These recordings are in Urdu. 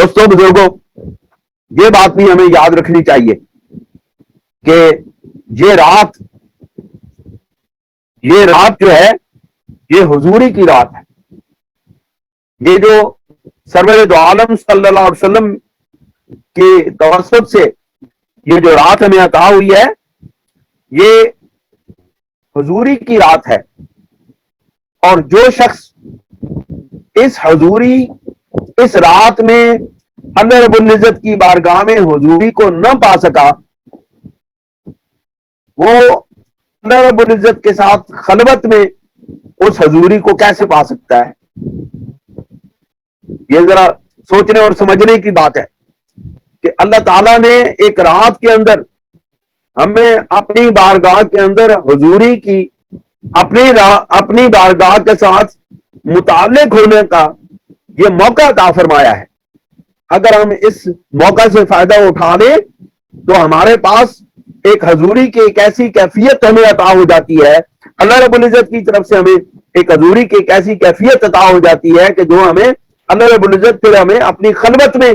دوستوں بزرگوں، یہ بات بھی ہمیں یاد رکھنی چاہیے کہ یہ رات جو ہے یہ حضوری کی رات ہے. یہ جو سرور دو عالم صلی اللہ علیہ وسلم کے توسط سے یہ جو رات ہمیں عطا ہوئی ہے یہ حضوری کی رات ہے. اور جو شخص اس رات میں اللہ رب العزت کی بارگاہ میں حضوری کو نہ پا سکا، وہ اللہ رب العزت کے ساتھ خلوت میں اس حضوری کو کیسے پا سکتا ہے؟ یہ ذرا سوچنے اور سمجھنے کی بات ہے کہ اللہ تعالیٰ نے ایک رات کے اندر ہمیں اپنی بارگاہ کے اندر حضوری کی، اپنی بارگاہ کے ساتھ متعلق ہونے کا یہ موقع عطا فرمایا ہے. اگر ہم اس موقع سے فائدہ اٹھا لیں تو ہمارے پاس ایک حضوری کی ایک ایسی کیفیت ہمیں عطا ہو جاتی ہے، اللہ رب العزت کی طرف سے ہمیں ایک حضوری کی ایک ایسی کیفیت عطا ہو جاتی ہے کہ جو ہمیں اللہ رب العزت پھر ہمیں اپنی خلوت میں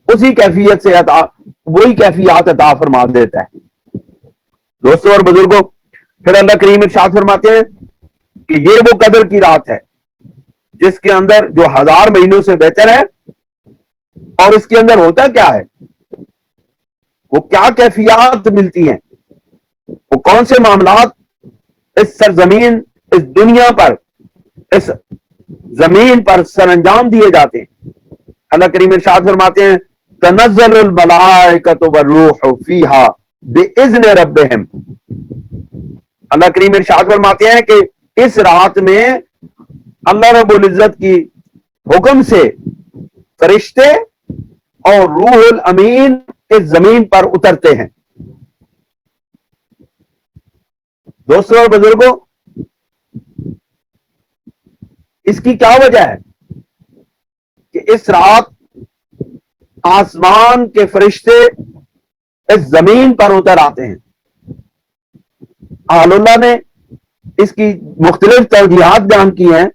اسی کیفیت سے وہی کیفیات عطا فرما دیتا ہے. دوستوں اور بزرگوں، پھر اللہ کریم ارشاد فرماتے ہیں کہ یہ وہ قدر کی رات ہے جس کے اندر جو 1000 مہینوں سے بہتر ہے. اور اس کے اندر ہوتا کیا ہے، وہ کیا کیفیات ملتی ہیں، وہ کون سے معاملات اس سرزمین، اس دنیا پر، اس زمین پر سر انجام دیے جاتے ہیں. اللہ کریم ارشاد فرماتے ہیں تنزل الملائکۃ والروح فیہا باذن ربہم. اللہ کریم ارشاد فرماتے ہیں کہ اس رات میں اللہ رب العزت کی حکم سے فرشتے اور روح الامین اس زمین پر اترتے ہیں. دوستوں اور بزرگوں، اس کی کیا وجہ ہے کہ اس رات آسمان کے فرشتے اس زمین پر اتر آتے ہیں؟ اہل اللہ نے اس کی مختلف توجیحات بیان کی ہیں.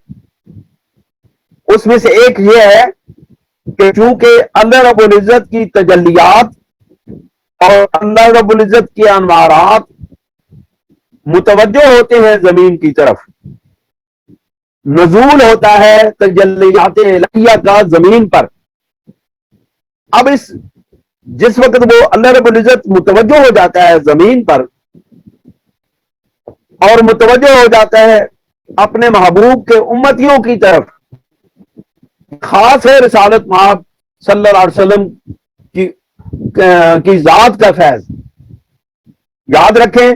اس میں سے ایک یہ ہے کہ چونکہ اللہ رب العزت کی تجلیات اور اللہ رب العزت کے انوارات متوجہ ہوتے ہیں زمین کی طرف، نزول ہوتا ہے تجلیات الہیہ کا زمین پر. اب جس وقت وہ اللہ رب العزت متوجہ ہو جاتا ہے زمین پر اور متوجہ ہو جاتا ہے اپنے محبوب کے امتیوں کی طرف، خاص ہے رسالت مآب صلی اللہ علیہ وسلم کی ذات کا فیض. یاد رکھیں،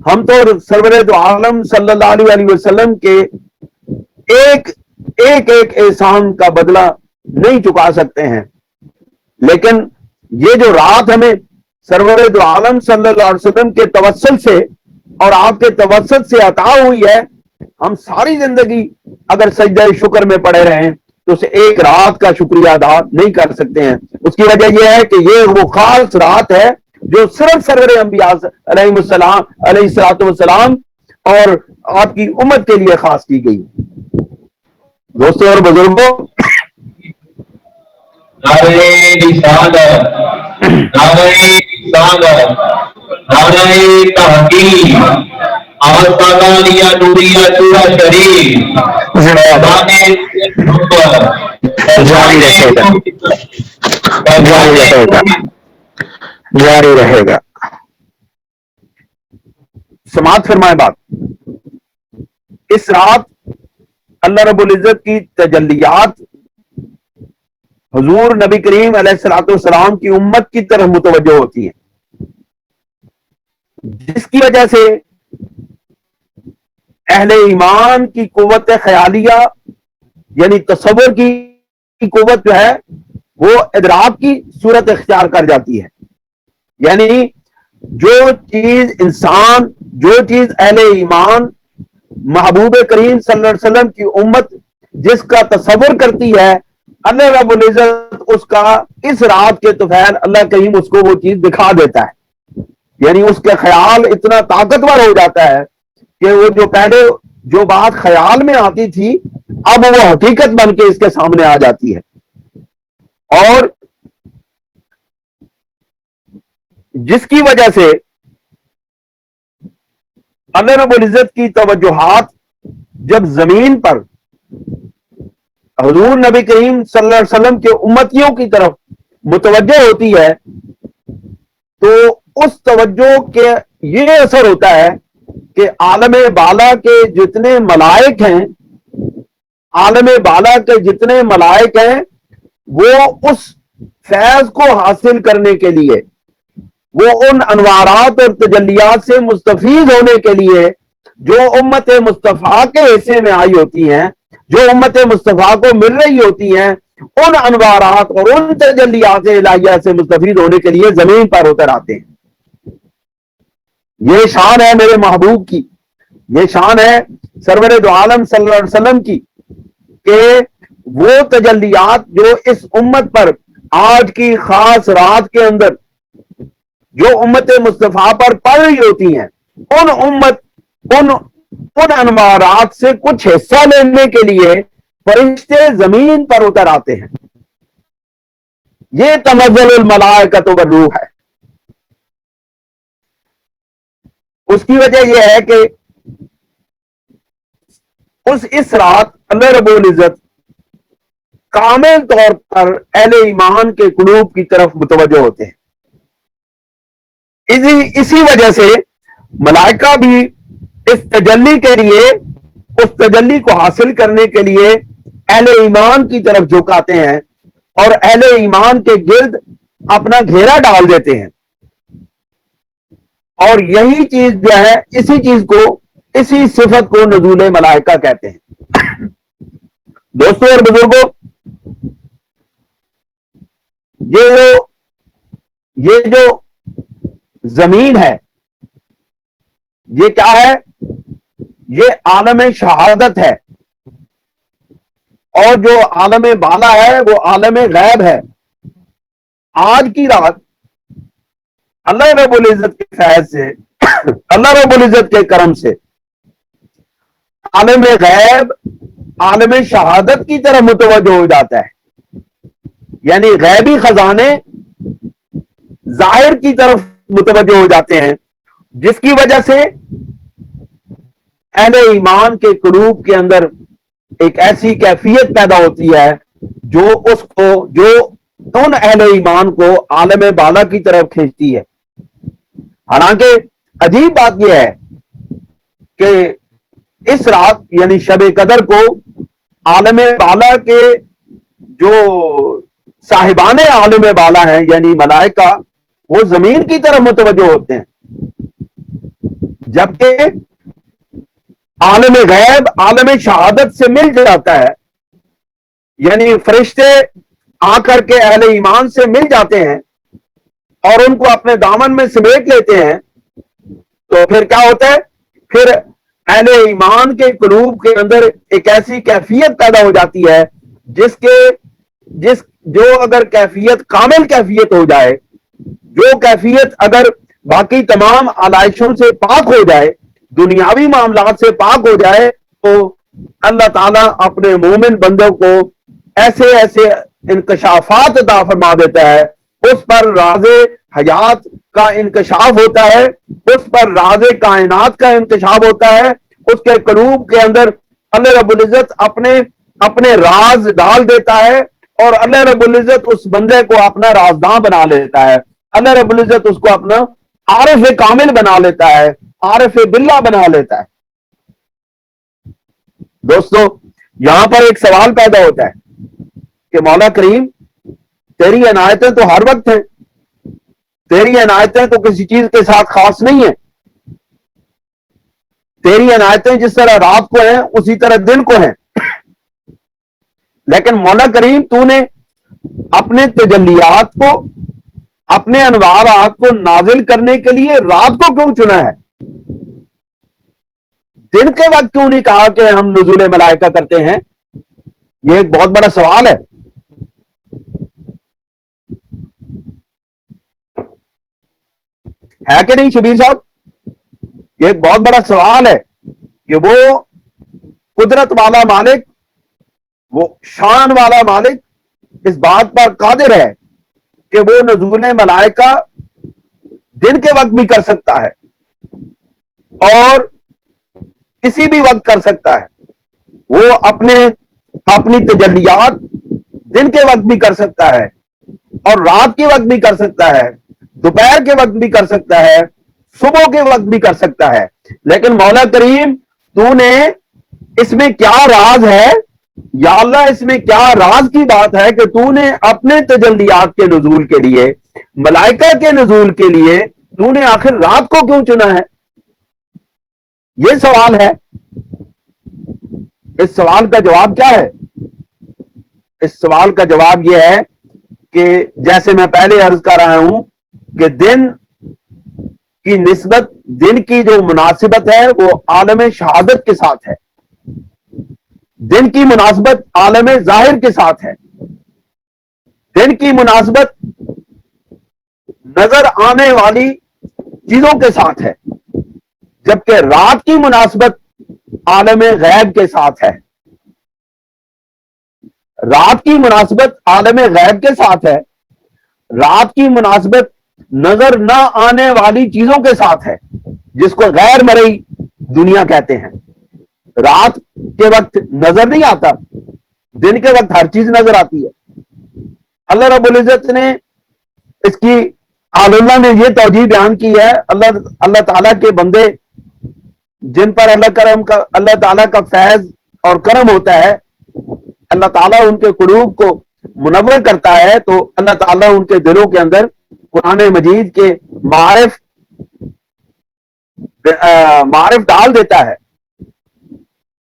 ہم تو سرور دو عالم صلی اللہ علیہ وسلم کے ایک احسان کا بدلہ نہیں چکا سکتے ہیں، لیکن یہ جو رات ہمیں سرور دو عالم صلی اللہ علیہ وسلم کے توسل سے اور آپ کے توسط سے عطا ہوئی ہے، ہم ساری زندگی اگر سجدہ شکر میں پڑے رہیں تو اسے ایک رات کا شکریہ ادا نہیں کر سکتے ہیں. اس کی وجہ یہ ہے کہ یہ وہ خاص رات ہے جو صرف سرور انبیاء علیہ الصلوۃ والسلام اور آپ کی امت کے لیے خاص کی گئی. دوستوں اور بزرگوں، جاری رہے گا. سماعت فرمائے بات. اس رات اللہ رب العزت کی تجلیات حضور نبی کریم علیہ الصلوۃ والسلام کی امت کی طرف متوجہ ہوتی ہیں، جس کی وجہ سے اہل ایمان کی قوت خیالیہ یعنی تصور کی قوت جو ہے وہ ادراک کی صورت اختیار کر جاتی ہے. یعنی جو چیز اہل ایمان محبوب کریم صلی اللہ علیہ وسلم کی امت جس کا تصور کرتی ہے، اللہ رب العزت اس کا اس رات کے طفیل اللہ کریم اس کو وہ چیز دکھا دیتا ہے. یعنی اس کے خیال اتنا طاقتور ہو جاتا ہے کہ وہ جو پہلے جو بات خیال میں آتی تھی اب وہ حقیقت بن کے اس کے سامنے آ جاتی ہے. اور جس کی وجہ سے اللہ رب العزت کی توجہات جب زمین پر حضور نبی کریم صلی اللہ علیہ وسلم کے امتیوں کی طرف متوجہ ہوتی ہے تو اس توجہ کے یہ اثر ہوتا ہے کہ عالم بالا کے جتنے ملائک ہیں، عالم بالا کے جتنے ملائک ہیں، وہ اس فیض کو حاصل کرنے کے لیے، وہ ان انوارات اور تجلیات سے مستفید ہونے کے لیے جو امت مصطفیٰ کے حصے میں آئی ہوتی ہیں، جو امت مصطفیٰ کو مل رہی ہوتی ہیں، ان انوارات اور ان تجلیات الہیہ سے مستفید ہونے کے لیے زمین پر اتر آتے ہیں۔ یہ شان ہے میرے محبوب کی، یہ شان ہے سرور دو عالم صلی اللہ علیہ وسلم کی کہ وہ تجلیات جو اس امت پر آج کی خاص رات کے اندر جو امت مصطفیٰ پر پڑ رہی ہوتی ہیں، ان انوارات سے کچھ حصہ لینے کے لیے فرشتے زمین پر اتر آتے ہیں۔ یہ تنزل الملائکۃ والروح ہے۔ اس کی وجہ یہ ہے کہ اس رات اللہ رب العزت کامل طور پر اہل ایمان کے قلوب کی طرف متوجہ ہوتے ہیں۔ اسی وجہ سے ملائکہ بھی اس تجلی کے لیے، اس تجلی کو حاصل کرنے کے لیے اہل ایمان کی طرف جھکاتے ہیں اور اہل ایمان کے گرد اپنا گھیرا ڈال دیتے ہیں۔ اور یہی چیز جو ہے، اسی چیز کو، اسی صفت کو نزول ملائکہ کہتے ہیں۔ دوستوں اور بزرگوں، یہ جو زمین ہے، یہ کیا ہے؟ یہ عالم شہادت ہے، اور جو عالم بالا ہے وہ عالم غیب ہے۔ آج کی رات اللہ رب العزت کے فیض سے، اللہ رب العزت کے کرم سے عالم غیب، عالم شہادت کی طرف متوجہ ہو جاتا ہے، یعنی غیبی خزانے ظاہر کی طرف متوجہ ہو جاتے ہیں، جس کی وجہ سے اہل ایمان کے قلوب کے اندر ایک ایسی کیفیت پیدا ہوتی ہے جو ان اہل ایمان کو عالم بالا کی طرف کھینچتی ہے۔ حالانکہ عجیب بات یہ ہے کہ اس رات یعنی شب قدر کو عالم بالا کے جو صاحبان عالم بالا ہیں یعنی ملائکہ، وہ زمین کی طرف متوجہ ہوتے ہیں، جبکہ عالم غیب عالم شہادت سے مل جاتا ہے، یعنی فرشتے آ کر کے اہل ایمان سے مل جاتے ہیں اور ان کو اپنے دامن میں سمیٹ لیتے ہیں۔ تو پھر کیا ہوتا ہے؟ پھر اہل ایمان کے قلوب کے اندر ایک ایسی کیفیت پیدا ہو جاتی ہے جو اگر کیفیت کامل کیفیت ہو جائے، جو کیفیت اگر باقی تمام علائشوں سے پاک ہو جائے، دنیاوی معاملات سے پاک ہو جائے، تو اللہ تعالیٰ اپنے مومن بندوں کو ایسے ایسے انکشافات عطا فرما دیتا ہے، اس پر راز حیات کا انکشاف ہوتا ہے، اس پر راز کائنات کا انکشاف ہوتا ہے، اس کے قلوب کے اندر اللہ رب العزت اپنے راز ڈال دیتا ہے، اور اللہ رب العزت اس بندے کو اپنا رازداں بنا لیتا ہے، اللہ رب العزت اس کو اپنا عارف کامل بنا لیتا ہے، عارف باللہ بنا لیتا ہے۔ دوستو، یہاں پر ایک سوال پیدا ہوتا ہے کہ مولا کریم، تیری عنایتیں تو ہر وقت ہیں، تیری عنایتیں تو کسی چیز کے ساتھ خاص نہیں ہیں، تیری عنایتیں جس طرح رات کو ہیں اسی طرح دن کو ہیں، لیکن مولا کریم تو نے اپنے تجلیات کو، اپنے انوارات کو نازل کرنے کے لیے رات کو کیوں چنا ہے؟ دن کے وقت کیوں نہیں کہا کہ ہم نزول ملائکہ کرتے ہیں؟ یہ ایک بہت بڑا سوال ہے کہ نہیں شبیر صاحب؟ یہ ایک بہت بڑا سوال ہے کہ وہ قدرت والا مالک، وہ شان والا مالک اس بات پر قادر ہے کہ وہ نزول ملائکہ دن کے وقت بھی کر سکتا ہے اور کسی بھی وقت کر سکتا ہے. وہ اپنی تجلیات دن کے وقت بھی کر سکتا ہے اور رات کے وقت بھی کر سکتا ہے, دوپہر کے وقت بھی کر سکتا ہے, صبح کے وقت بھی کر سکتا ہے. لیکن مولا کریم تو نے اس میں کیا راز ہے یا اللہ, اس میں کیا راز کی بات ہے کہ تو نے اپنے تجلیات کے نزول کے لیے, ملائکہ کے نزول کے لیے تو نے آخر رات کو کیوں چنا ہے؟ یہ سوال ہے. اس سوال کا جواب کیا ہے؟ اس سوال کا جواب یہ ہے کہ جیسے میں پہلے عرض کر رہا ہوں کہ دن کی نسبت, دن کی جو مناسبت ہے وہ عالم شہادت کے ساتھ ہے, دن کی مناسبت عالم ظاہر کے ساتھ ہے, دن کی مناسبت نظر آنے والی چیزوں کے ساتھ ہے, جبکہ رات کی مناسبت عالم غیب کے ساتھ ہے. رات کی مناسبت عالم غیب کے ساتھ ہے, رات کی مناسبت نظر نہ آنے والی چیزوں کے ساتھ ہے, جس کو غیر مرئی دنیا کہتے ہیں. رات کے وقت نظر نہیں آتا, دن کے وقت ہر چیز نظر آتی ہے. اللہ رب العزت نے اس کی اللہ نے یہ توجیہ بیان کی ہے. اللہ تعالیٰ کے بندے جن پر اللہ تعالیٰ کا فیض اور کرم ہوتا ہے, اللہ تعالیٰ ان کے قلوب کو منور کرتا ہے, تو اللہ تعالیٰ ان کے دلوں کے اندر قرآن مجید کے معرف ڈال دیتا ہے.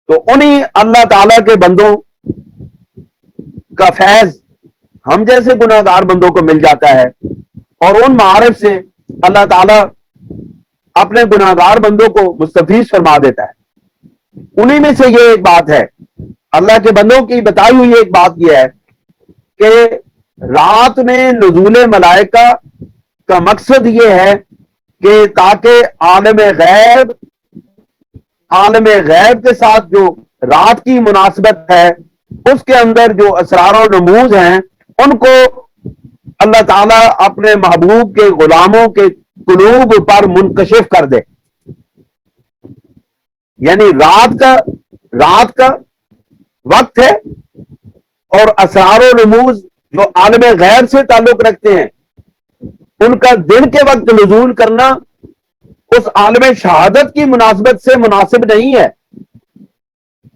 تو انہی اللہ تعالیٰ کے بندوں کا فیض ہم جیسے گناہگار بندوں کو مل جاتا ہے, اور ان معارف سے اللہ تعالیٰ اپنے گناہگار بندوں کو مستفیض فرما دیتا ہے. انہی میں سے یہ ایک بات ہے, اللہ کے بندوں کی بتائی ہوئی ایک بات یہ ہے کہ رات میں نزول ملائکہ کا مقصد یہ ہے کہ تاکہ عالم غیب کے ساتھ جو رات کی مناسبت ہے اس کے اندر جو اسرار و رموز ہیں ان کو اللہ تعالیٰ اپنے محبوب کے غلاموں کے قلوب پر منکشف کر دے. یعنی رات کا وقت ہے اور اسرار و رموز جو عالم غیب سے تعلق رکھتے ہیں ان کا دن کے وقت نزول کرنا اس عالم شہادت کی مناسبت سے مناسب نہیں ہے,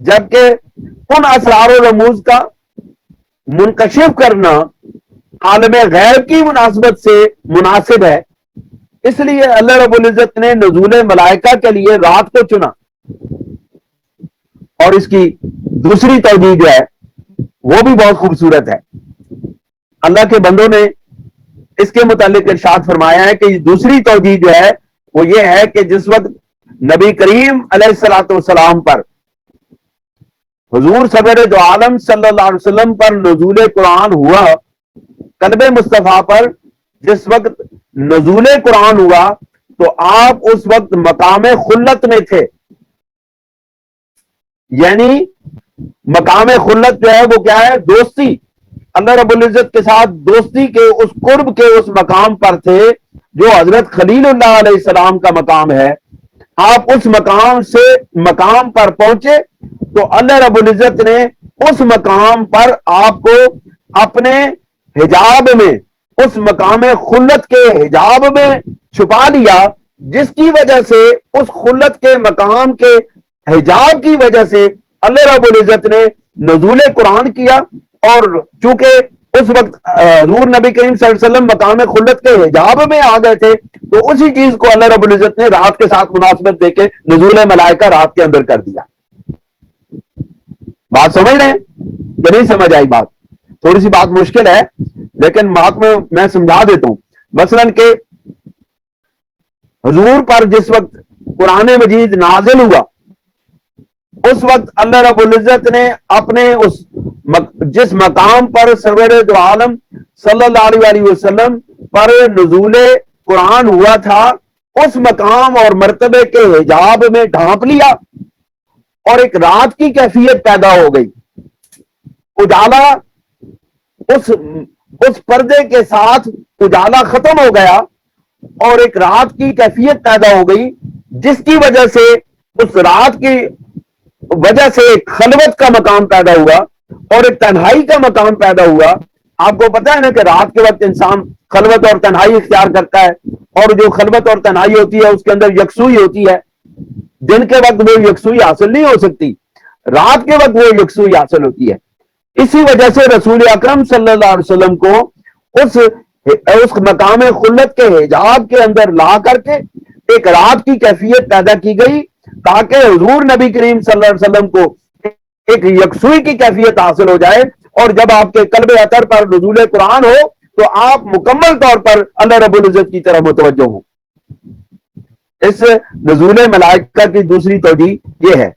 جبکہ ان اسرار و رموز کا منکشف کرنا عالم غیب کی مناسبت سے مناسب ہے. اس لیے اللہ رب العزت نے نزول ملائکہ کے لیے رات کو چنا. اور اس کی دوسری توجیہ جو ہے وہ بھی بہت خوبصورت ہے. اللہ کے بندوں نے اس کے متعلق ارشاد فرمایا ہے کہ دوسری توجیہ جو ہے وہ یہ ہے کہ جس وقت نبی کریم علیہ الصلوۃ والسلام پر, حضور سرور دو عالم صلی اللہ علیہ وسلم پر نزول قرآن ہوا, قلب مصطفیٰ پر جس وقت نزول قرآن ہوا تو آپ اس وقت مقام خلت میں تھے. یعنی مقام خلت جو ہے وہ کیا ہے؟ دوستی, اللہ رب العزت کے ساتھ دوستی کے اس قرب کے اس مقام پر تھے جو حضرت خلیل اللہ علیہ السلام کا مقام ہے. آپ اس مقام پر پہنچے تو اللہ رب العزت نے اس مقام پر آپ کو اپنے حجاب میں, اس مقام خلت کے حجاب میں چھپا لیا, جس کی وجہ سے اس خلت کے مقام کے حجاب کی وجہ سے اللہ رب العزت نے نزول قرآن کیا. اور چونکہ اس وقت حضور نبی کریم صلی اللہ علیہ وسلم مقام خلت کے حجاب میں آ گئے تھے تو اسی چیز کو اللہ رب العزت نے رات کے ساتھ مناسبت دے کے نزول ملائکہ رات کے اندر کر دیا. بات سمجھ رہے ہیں کہ نہیں سمجھ آئی؟ بات تھوڑی سی بات مشکل ہے لیکن بات میں سمجھا دیتا ہوں. مثلاً کہ حضور پر جس وقت قرآن مجید نازل ہوا اس وقت اللہ رب العزت نے اپنے جس مقام پر سرور دو عالم صلی اللہ علیہ وسلم پر نزول قرآن ہوا تھا اس مقام اور مرتبے کے حجاب میں ڈھانپ لیا اور ایک رات کی کیفیت پیدا ہو گئی. اجالا اس پردے کے ساتھ اجالا ختم ہو گیا اور ایک رات کی کیفیت پیدا ہو گئی، جس کی وجہ سے اس رات کی وجہ سے ایک خلوت کا مقام پیدا ہوا اور ایک تنہائی کا مقام پیدا ہوا۔ آپ کو پتا ہے نا کہ رات کے وقت انسان خلوت اور تنہائی اختیار کرتا ہے، اور جو خلوت اور تنہائی ہوتی ہے اس کے اندر یکسوئی ہوتی ہے۔ دن کے وقت وہ یکسوئی حاصل نہیں ہو سکتی، رات کے وقت وہ یکسوئی حاصل ہوتی ہے۔ اسی وجہ سے رسول اکرم صلی اللہ علیہ وسلم کو اس مقام خلت کے حجاب کے اندر لا کر کے ایک رات کی کیفیت پیدا کی گئی، تاکہ حضور نبی کریم صلی اللہ علیہ وسلم کو ایک یکسوئی کی کیفیت حاصل ہو جائے، اور جب آپ کے قلب اطہر پر نزول قرآن ہو تو آپ مکمل طور پر اللہ رب العزت کی طرف متوجہ ہوں۔ اس نزول ملائکہ کی دوسری توجیہ یہ ہے۔